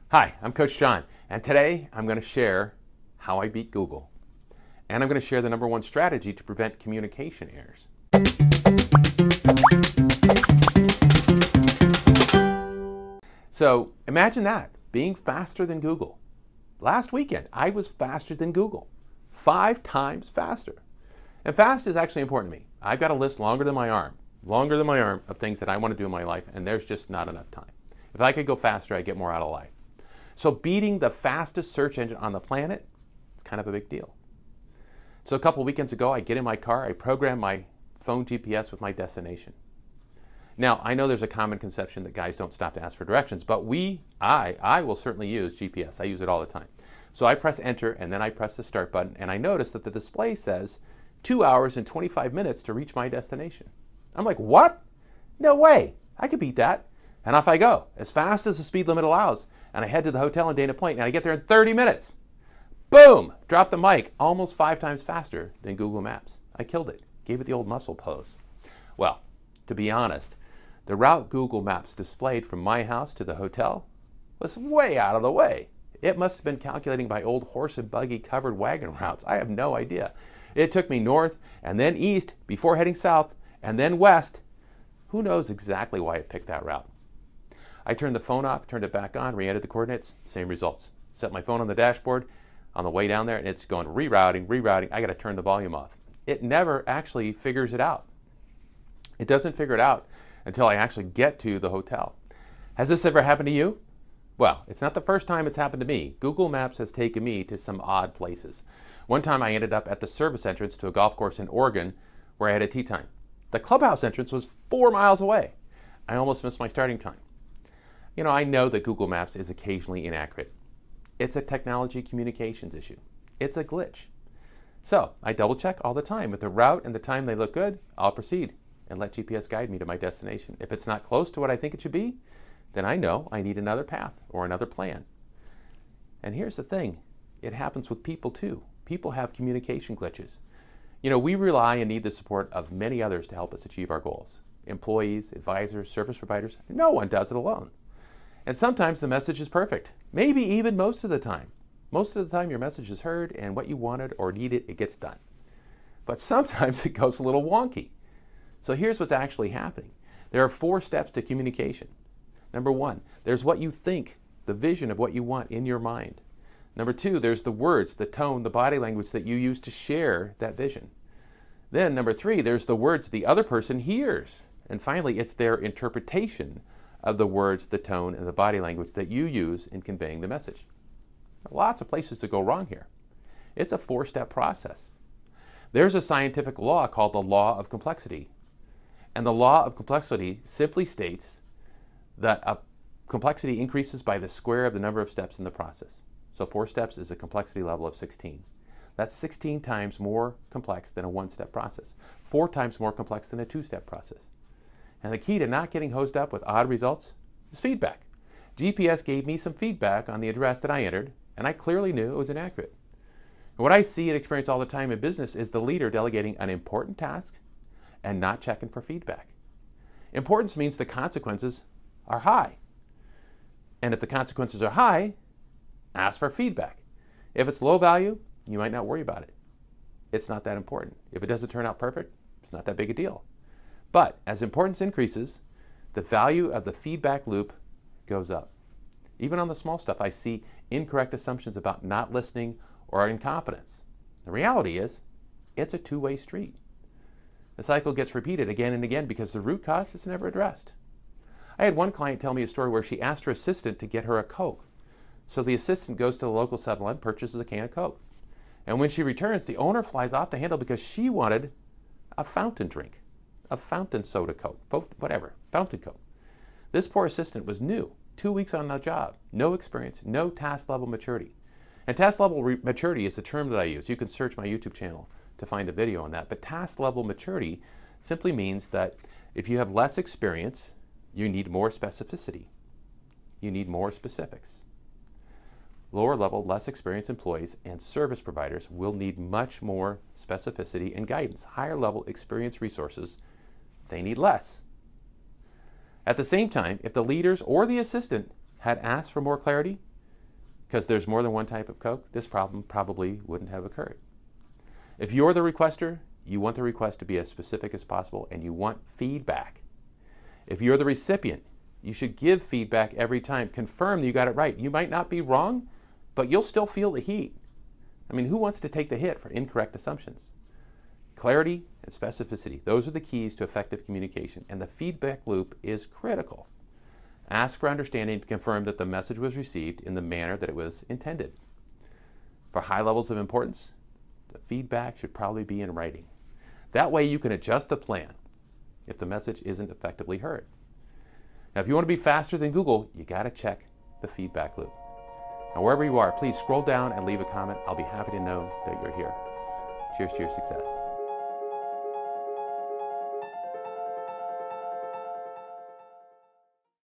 Hi, I'm Coach John, and today I'm going to share how I beat Google. And I'm going to share the number one strategy to prevent communication errors. So imagine that, being faster than Google. Last weekend, I was faster than Google, 5 times faster. And fast is actually important to me. I've got a list longer than my arm of things that I want to do in my life, and there's just not enough time. If I could go faster, I'd get more out of life. So beating the fastest search engine on the planet, it's kind of a big deal. So a couple weekends ago, I get in my car, I program my phone GPS with my destination. Now, I know there's a common conception that guys don't stop to ask for directions, but I will certainly use GPS. I use it all the time. So I press enter, and then I press the start button, and I notice that the display says 2 hours and 25 minutes to reach my destination. I'm like, what? No way. I could beat that. And off I go, as fast as the speed limit allows. And I head to the hotel in Dana Point, and I get there in 30 minutes. Boom! Drop the mic, almost 5 times faster than Google Maps. I killed it. Gave it the old muscle pose. Well, to be honest, the route Google Maps displayed from my house to the hotel was way out of the way. It must have been calculating by old horse and buggy covered wagon routes. I have no idea. It took me north and then east before heading south and then west. Who knows exactly why it picked that route? I turned the phone off, turned it back on, re-entered the coordinates, same results. Set my phone on the dashboard on the way down there, and it's going rerouting. I got to turn the volume off. It never actually figures it out. It doesn't figure it out until I actually get to the hotel. Has this ever happened to you? Well, it's not the first time it's happened to me. Google Maps has taken me to some odd places. One time I ended up at the service entrance to a golf course in Oregon where I had a tee time. The clubhouse entrance was 4 miles away. I almost missed my starting time. You know, I know that Google Maps is occasionally inaccurate. It's a technology communications issue. It's a glitch. So I double check all the time. If the route and the time they look good, I'll proceed and let GPS guide me to my destination. If it's not close to what I think it should be, then I know I need another path or another plan. And here's the thing, it happens with people too. People have communication glitches. You know, we rely and need the support of many others to help us achieve our goals. Employees, advisors, service providers, no one does it alone. And sometimes the message is perfect, maybe even most of the time. Most of the time your message is heard and what you wanted or needed, it gets done. But sometimes it goes a little wonky. So here's what's actually happening. There are 4 steps to communication. Number 1, there's what you think, the vision of what you want in your mind. Number 2, there's the words, the tone, the body language that you use to share that vision. Then number 3, there's the words the other person hears. And finally, it's their interpretation of the words, the tone, and the body language that you use in conveying the message. Lots of places to go wrong here. It's a 4-step process. There's a scientific law called the law of complexity. And the law of complexity simply states that a complexity increases by the square of the number of steps in the process. So 4 steps is a complexity level of 16. That's 16 times more complex than a 1-step process, 4 times more complex than a 2-step process. And the key to not getting hosed up with odd results is feedback. GPS gave me some feedback on the address that I entered, and I clearly knew it was inaccurate. And what I see and experience all the time in business is the leader delegating an important task and not checking for feedback. Importance means the consequences are high. And if the consequences are high, ask for feedback. If it's low value, you might not worry about it. It's not that important. If it doesn't turn out perfect, it's not that big a deal. But as importance increases, the value of the feedback loop goes up. Even on the small stuff, I see incorrect assumptions about not listening or incompetence. The reality is, it's a 2-way street. The cycle gets repeated again and again because the root cause is never addressed. I had one client tell me a story where she asked her assistant to get her a Coke. So the assistant goes to the local 7-Eleven, purchases a can of Coke. And when she returns, the owner flies off the handle because she wanted a fountain drink. A fountain soda Coke, whatever, fountain Coke. This poor assistant was new, 2 weeks on the job, no experience, no task level maturity. And task level maturity is the term that I use. You can search my YouTube channel to find a video on that. But task level maturity simply means that if you have less experience, you need more specificity. You need more specifics. Lower level, less experienced employees and service providers will need much more specificity and guidance. Higher level experienced resources, they need less. At the same time, if the leaders or the assistant had asked for more clarity, because there's more than one type of Coke, this problem probably wouldn't have occurred. If you're the requester, you want the request to be as specific as possible and you want feedback. If you're the recipient, you should give feedback every time. Confirm that you got it right. You might not be wrong, but you'll still feel the heat. I mean, who wants to take the hit for incorrect assumptions? Clarity and specificity, those are the keys to effective communication, and the feedback loop is critical. Ask for understanding to confirm that the message was received in the manner that it was intended. For high levels of importance, the feedback should probably be in writing. That way you can adjust the plan if the message isn't effectively heard. Now, if you want to be faster than Google, you got to check the feedback loop. Now, wherever you are, please scroll down and leave a comment. I'll be happy to know that you're here. Cheers to your success.